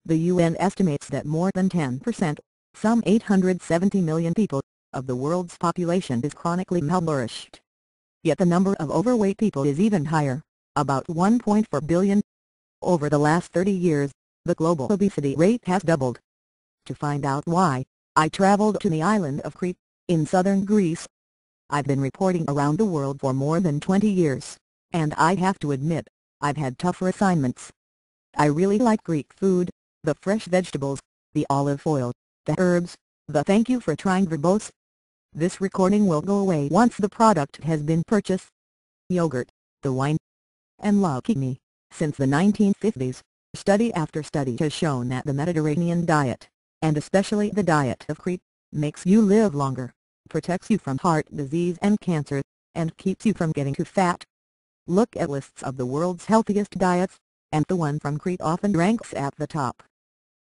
The UN estimates that more than 10%, some 870 million people, of the world's population is chronically malnourished. Yet the number of overweight people is even higher, about 1.4 billion. Over the last 30 years, the global obesity rate has doubled. To find out why, I traveled to the island of Crete, in southern Greece. I've been reporting around the world for more than 20 years, and I have to admit, I've had tougher assignments. I really like Greek food, the fresh vegetables, the olive oil, the herbs, the thank you for trying verbose. This recording will go away once the product has been purchased. Yogurt, the wine. And lucky me, since the 1950s, study after study has shown that the Mediterranean diet, and especially the diet of Crete, makes you live longer, protects you from heart disease and cancer, and keeps you from getting too fat. Look at lists of the world's healthiest diets, and the one from Crete often ranks at the top.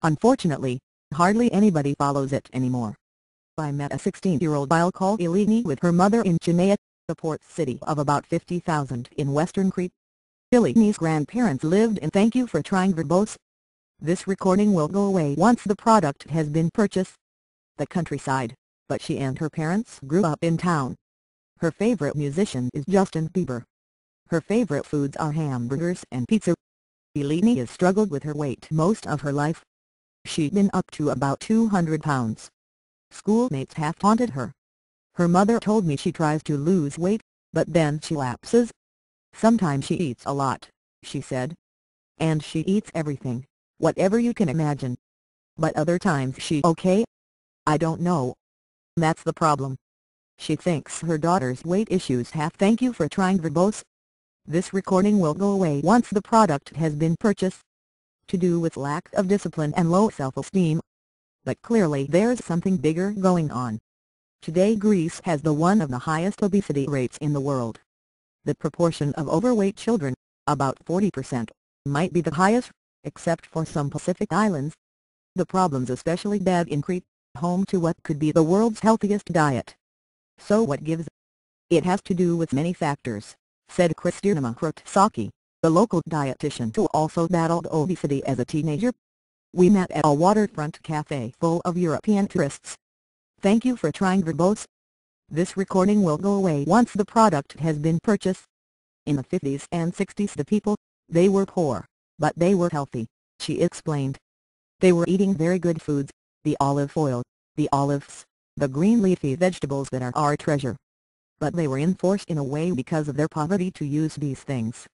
Unfortunately, hardly anybody follows it anymore. I met a 16-year-old girl called Eleni with her mother in Chania, a port city of about 50,000 in western Crete. Eleni's grandparents lived in thank you for trying verbose. This recording will go away once the product has been purchased. The countryside, but she and her parents grew up in town. Her favorite musician is Justin Bieber. Her favorite foods are hamburgers and pizza. Eleni has struggled with her weight most of her life. She's been up to about 200 pounds. Schoolmates have taunted her. Her mother told me she tries to lose weight, but then she lapses. Sometimes she eats a lot, she said. And she eats everything, whatever you can imagine. But other times she's okay. I don't know. That's the problem. She thinks her daughter's weight issues have thank you for trying verbose. This recording will go away once the product has been purchased. To do with lack of discipline and low self-esteem. But clearly there's something bigger going on. Today Greece has one of the highest obesity rates in the world. The proportion of overweight children, about 40%, might be the highest, except for some Pacific islands. The problem's especially bad in Crete, home to what could be the world's healthiest diet. So what gives? It has to do with many factors, said Kristina Krotsaki, the local dietitian who also battled obesity as a teenager. We met at a waterfront cafe full of European tourists. Thank you for trying verbose. This recording will go away once the product has been purchased. In the 50s and 60s the people, they were poor, but they were healthy, she explained. They were eating very good foods, the olive oil, the olives, the green leafy vegetables that are our treasure. But they were enforced in a way because of their poverty to use these things.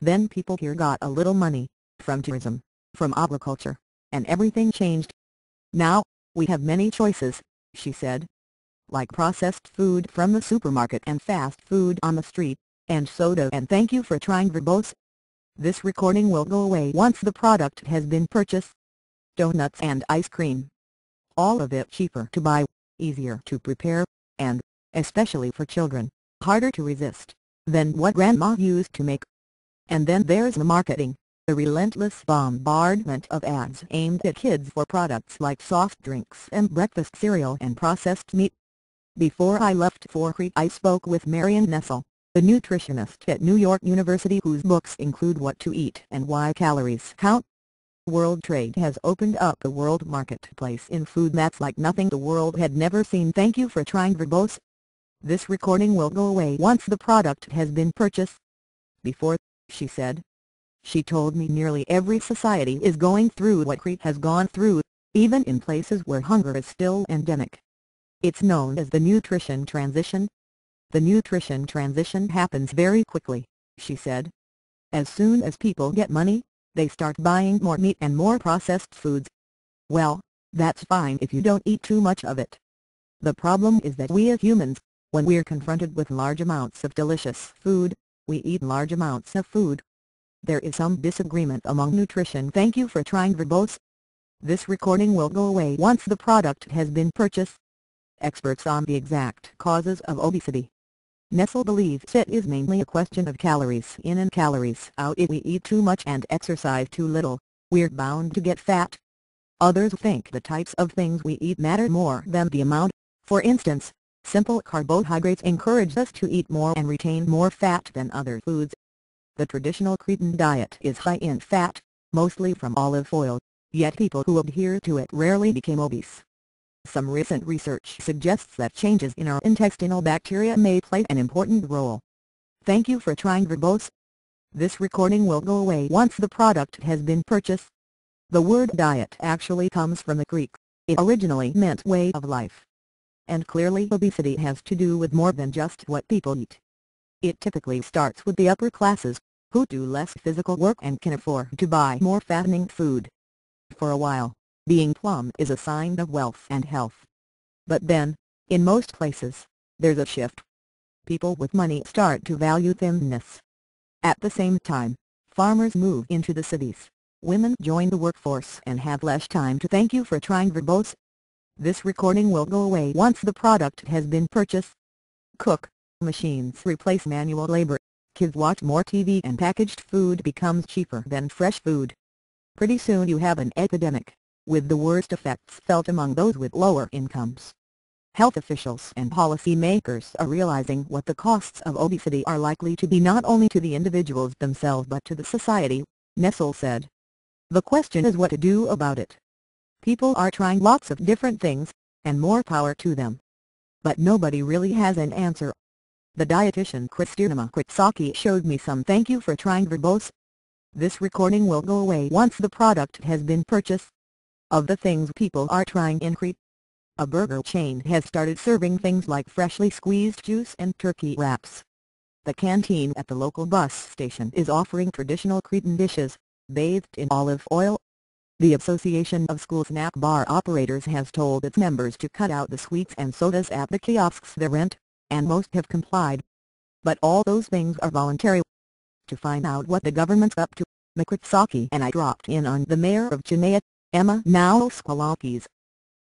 Then people here got a little money, from tourism, from agriculture, and everything changed. Now, we have many choices, she said. Like processed food from the supermarket and fast food on the street, and soda and thank you for trying verbose. This recording will go away once the product has been purchased. Donuts and ice cream. All of it cheaper to buy, easier to prepare, and, especially for children, harder to resist, than what grandma used to make. And then there's the marketing. The relentless bombardment of ads aimed at kids for products like soft drinks and breakfast cereal and processed meat. Before I left for Crete I spoke with Marion Nessel, the nutritionist at New York University whose books include What to Eat and Why Calories Count. World trade has opened up a world marketplace in food that's like nothing the world had never seen. Thank you for trying verbose. This recording will go away once the product has been purchased. Before, she said. She told me nearly every society is going through what Crete has gone through, even in places where hunger is still endemic. It's known as the nutrition transition. The nutrition transition happens very quickly, she said. As soon as people get money, they start buying more meat and more processed foods. Well, that's fine if you don't eat too much of it. The problem is that we as humans, when we're confronted with large amounts of delicious food, we eat large amounts of food. There is some disagreement among nutrition. Thank you for trying verbose. This recording will go away once the product has been purchased. Experts on the exact causes of obesity. Nessel believes it is mainly a question of calories in and calories out. If we eat too much and exercise too little, we're bound to get fat. Others think the types of things we eat matter more than the amount. For instance, simple carbohydrates encourage us to eat more and retain more fat than other foods. The traditional Cretan diet is high in fat, mostly from olive oil, yet people who adhere to it rarely became obese. Some recent research suggests that changes in our intestinal bacteria may play an important role. Thank you for trying verbose. This recording will go away once the product has been purchased. The word diet actually comes from the Greek. It originally meant way of life. And clearly obesity has to do with more than just what people eat. It typically starts with the upper classes, who do less physical work and can afford to buy more fattening food. For a while, being plump is a sign of wealth and health. But then, in most places, there's a shift. People with money start to value thinness. At the same time, farmers move into the cities, women join the workforce and have less time to thank you for trying verbose. This recording will go away once the product has been purchased. Cook machines replace manual labor, kids watch more TV and packaged food becomes cheaper than fresh food. Pretty soon you have an epidemic, with the worst effects felt among those with lower incomes. Health officials and policymakers are realizing what the costs of obesity are likely to be not only to the individuals themselves but to the society, Nessel said. The question is what to do about it. People are trying lots of different things, and more power to them. But nobody really has an answer. The dietitian Kristina Kritsaki showed me some thank you for trying verbose. This recording will go away once the product has been purchased. Of the things people are trying in Crete, a burger chain has started serving things like freshly squeezed juice and turkey wraps. The canteen at the local bus station is offering traditional Cretan dishes, bathed in olive oil. The Association of School Snack Bar Operators has told its members to cut out the sweets and sodas at the kiosks they rent, and most have complied. But all those things are voluntary. To find out what the government's up to, Kritsaki and I dropped in on the mayor of Chennai, Emma Skolakis.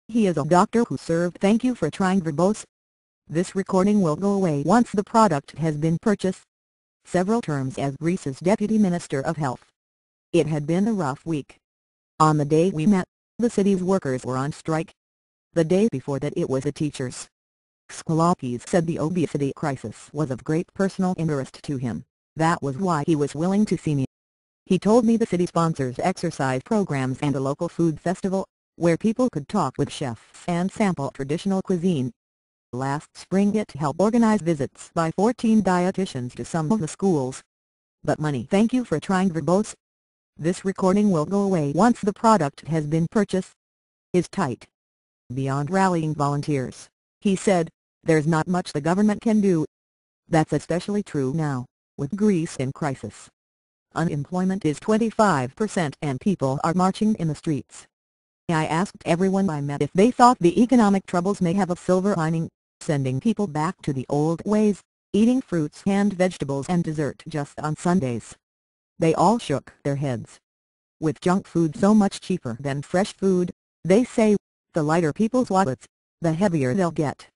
He is a doctor who served thank you for trying verbose. This recording will go away once the product has been purchased. Several terms as Greece's Deputy Minister of Health. It had been a rough week. On the day we met, the city's workers were on strike. The day before that it was the teachers. Skolakis said the obesity crisis was of great personal interest to him. That was why he was willing to see me. He told me the city sponsors exercise programs and a local food festival, where people could talk with chefs and sample traditional cuisine. Last spring it helped organize visits by 14 dietitians to some of the schools. But money thank you for trying verbose. This recording will go away once the product has been purchased. Is tight. Beyond rallying volunteers, he said, there's not much the government can do. That's especially true now, with Greece in crisis. Unemployment is 25% and people are marching in the streets. I asked everyone I met if they thought the economic troubles may have a silver lining, sending people back to the old ways, eating fruits and vegetables and dessert just on Sundays. They all shook their heads. With junk food so much cheaper than fresh food, they say, the lighter people's wallets, the heavier they'll get.